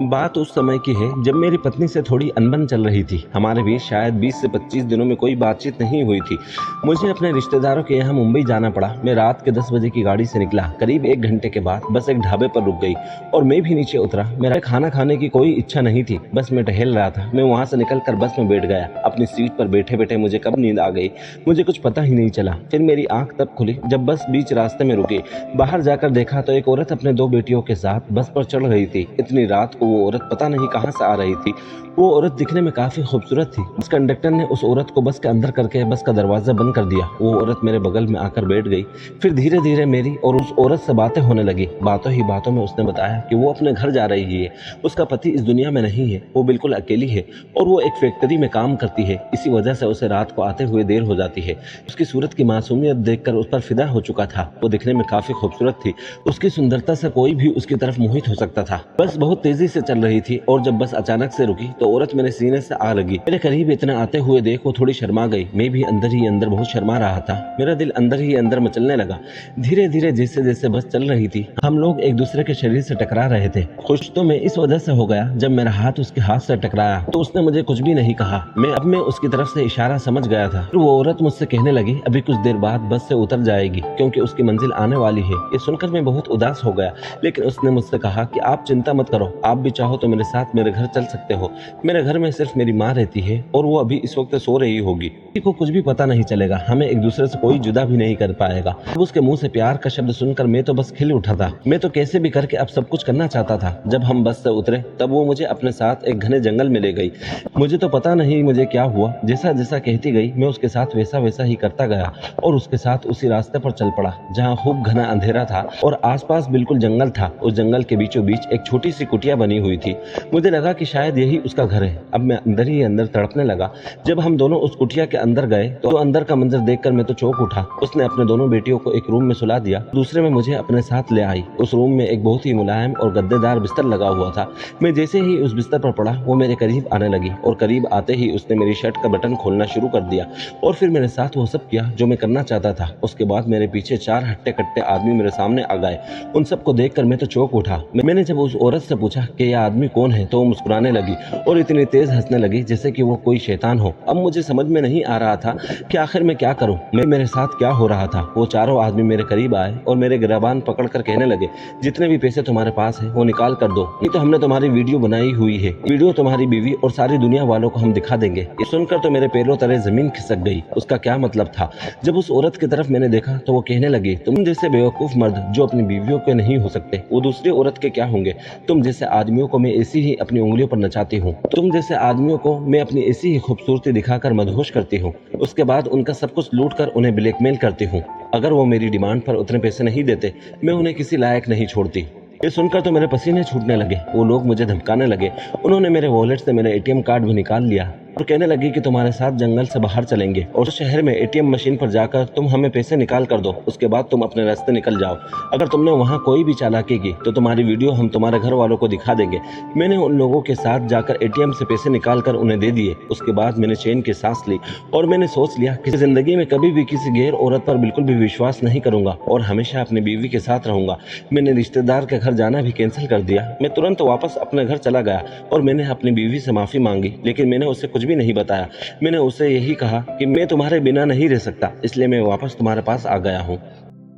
बात उस समय की है जब मेरी पत्नी से थोड़ी अनबन चल रही थी। हमारे बीच शायद 20 से 25 दिनों में कोई बातचीत नहीं हुई थी। मुझे अपने रिश्तेदारों के यहाँ मुंबई जाना पड़ा। मैं रात के 10 बजे की गाड़ी से निकला। करीब 1 घंटे के बाद बस एक ढाबे पर रुक गई और मैं भी नीचे उतरा। मेरा खाना खाने की कोई इच्छा नहीं थी, बस मैं टहल रहा था। मैं वहाँ से निकलकर बस में बैठ गया। अपनी सीट पर बैठे बैठे मुझे कब नींद आ गई मुझे कुछ पता ही नहीं चला। फिर मेरी आंख तब खुली जब बस बीच रास्ते में रुकी। बाहर जाकर देखा तो एक औरत अपने 2 बेटियों के साथ बस पर चढ़ रही थी। इतनी रात को वो औरत पता नहीं कहां से आ रही थी। वो औरत दिखने में काफी खूबसूरत थी। बस कंडक्टर ने उस औरत को बस के अंदर करके बस का दरवाजा बंद कर दिया। वो औरत मेरे बगल में आकर बैठ गई। फिर धीरे धीरे मेरी और उस औरत से बातें होने लगी। बातों ही बातों में उसने बताया कि वो अपने घर जा रही है। उसका पति इस दुनिया में नहीं है, वो बिल्कुल अकेली है और वो एक फैक्ट्री में काम करती है। इसी वजह से उसे रात को आते हुए देर हो जाती है। उसकी सूरत की मासूमियत देखकर उस पर फिदा हो चुका था। वो दिखने में काफी खूबसूरत थी। उसकी सुंदरता से कोई भी उसकी तरफ मोहित हो सकता था। बस बहुत तेजी से चल रही थी और जब बस अचानक से रुकी तो औरत मेरे सीने से आ लगी। मेरे करीब इतना आते हुए देख वो थोड़ी शर्मा गई। मैं भी अंदर ही अंदर बहुत शर्मा रहा था। मेरा दिल अंदर ही अंदर मचलने लगा। धीरे धीरे जैसे जैसे बस चल रही थी हम लोग एक दूसरे के शरीर से टकरा रहे थे। खुश तो मैं इस वजह से हो गया जब मेरा हाथ उसके हाथ से टकराया तो उसने मुझे कुछ भी नहीं कहा। मैं उसकी तरफ से इशारा समझ गया था। फिर वो औरत मुझसे कहने लगी अभी कुछ देर बाद बस से उतर जाएगी क्योंकि उसकी मंजिल आने वाली है। ये सुनकर मैं बहुत उदास हो गया, लेकिन उसने मुझसे कहा कि आप चिंता मत करो, आप भी चाहो तो मेरे साथ मेरे घर चल सकते हो। मेरे घर में सिर्फ मेरी माँ रहती है और वो अभी इस वक्त सो रही होगी। किसी को कुछ भी पता नहीं चलेगा, हमें एक दूसरे से कोई जुदा भी नहीं कर पाएगा। अब उसके मुंह से प्यार का शब्द सुनकर मैं तो बस खिल उठा था। मैं तो कैसे भी करके अब सब कुछ करना चाहता था। जब हम बस से उतरे तब वो मुझे अपने साथ एक घने जंगल में ले गई। मुझे तो पता नहीं मुझे क्या हुआ, जैसा जैसा कहती गई मैं उसके साथ वैसा वैसा ही करता गया और उसके साथ उसी रास्ते पर चल पड़ा जहाँ खूब घना अंधेरा था और आसपास बिल्कुल जंगल था। उस जंगल के बीचों बीच एक छोटी सी कुटिया बनी हुई थी। मुझे लगा कि शायद यही उसका घर है। अब मैं अंदर ही अंदर तड़पने लगा। जब हम दोनों उस कुटिया के अंदर गए तो अंदर का मंजर देखकर मैं तो चौंक उठा। उसने अपने दोनों बेटियों को एक रूम में सुला दिया, दूसरे में मुझे अपने साथ ले आई। उस रूम में एक बहुत ही मुलायम और गद्देदार बिस्तर लगा हुआ था। मैं जैसे ही उस बिस्तर पर पड़ा वो मेरे करीब आने लगी और करीब आते ही उसने मेरी शर्ट का बटन खोलना शुरू कर दिया और फिर मेरे साथ वो सब किया जो मैं करना चाहता था। उसके बाद मेरे पीछे 4 हट्टे कट्टे आदमी मेरे सामने आ गए। उन सबको देखकर मैं तो चौंक उठा। मैंने जब उस औरत से पूछा कि यह आदमी कौन है तो वो मुस्कुराने लगी और इतनी तेज हंसने लगी जैसे कि वो कोई शैतान हो। अब मुझे समझ में नहीं आ रहा था कि आखिर मैं क्या करूं, मेरे साथ क्या हो रहा था। वो चारों आदमी मेरे करीब आए और मेरे गिरबान पकड़कर कहने लगे जितने भी पैसे तुम्हारे पास है वो निकाल कर दो, नहीं तो हमने तुम्हारी वीडियो बनाई हुई है। वीडियो तुम्हारी बीवी और सारी दुनिया वालों को हम दिखा देंगे। ये सुनकर तो मेरे पैरों तले जमीन खिसक गई। उसका क्या मतलब था? जब उस औरत की तरफ मैंने देखा तो वो कहने लगी तुम जैसे बेवकूफ मर्द जो अपनी बीवियों के नहीं हो सकते वो दूसरी औरत के क्या होंगे। तुम जैसे आदमियों को मैं ऐसी ही अपनी उंगलियों पर नचाती हूँ। तुम जैसे आदमियों को मैं अपनी ऐसी ही खूबसूरती दिखाकर मदहोश करती हूँ। उसके बाद उनका सब कुछ लूट कर उन्हें ब्लैकमेल करती हूँ। अगर वो मेरी डिमांड पर उतने पैसे नहीं देते मैं उन्हें किसी लायक नहीं छोड़ती। ये सुनकर तो मेरे पसीने छूटने लगे। वो लोग मुझे धमकाने लगे। उन्होंने मेरे वॉलेट से मेरा एटीएम कार्ड भी निकाल लिया और कहने लगी कि तुम्हारे साथ जंगल से बाहर चलेंगे और शहर में एटीएम मशीन पर जाकर तुम हमें पैसे निकाल कर दो, उसके बाद तुम अपने रास्ते निकल जाओ। अगर तुमने वहाँ कोई भी चालाकी की तो तुम्हारी वीडियो हम तुम्हारे घर वालों को दिखा देंगे। मैंने उन लोगों के साथ जाकर एटीएम से पैसे निकाल कर उन्हें दे दिए। उसके बाद मैंने चैन की सांस ली और मैंने सोच लिया कि जिंदगी में कभी भी किसी गैर औरत पर बिल्कुल भी विश्वास नहीं करूंगा और हमेशा अपनी बीवी के साथ रहूंगा। मैंने रिश्तेदार के घर जाना भी कैंसिल कर दिया। मैं तुरंत वापस अपने घर चला गया और मैंने अपनी बीवी से माफी मांगी, लेकिन मैंने उसे कुछ भी नहीं बताया। मैंने उसे यही कहा कि मैं तुम्हारे बिना नहीं रह सकता, इसलिए मैं वापस तुम्हारे पास आ गया हूँ।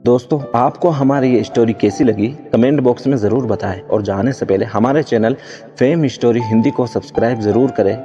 दोस्तों, आपको हमारी ये स्टोरी कैसी लगी कमेंट बॉक्स में ज़रूर बताएं और जाने से पहले हमारे चैनल फेम स्टोरी हिंदी को सब्सक्राइब ज़रूर करें।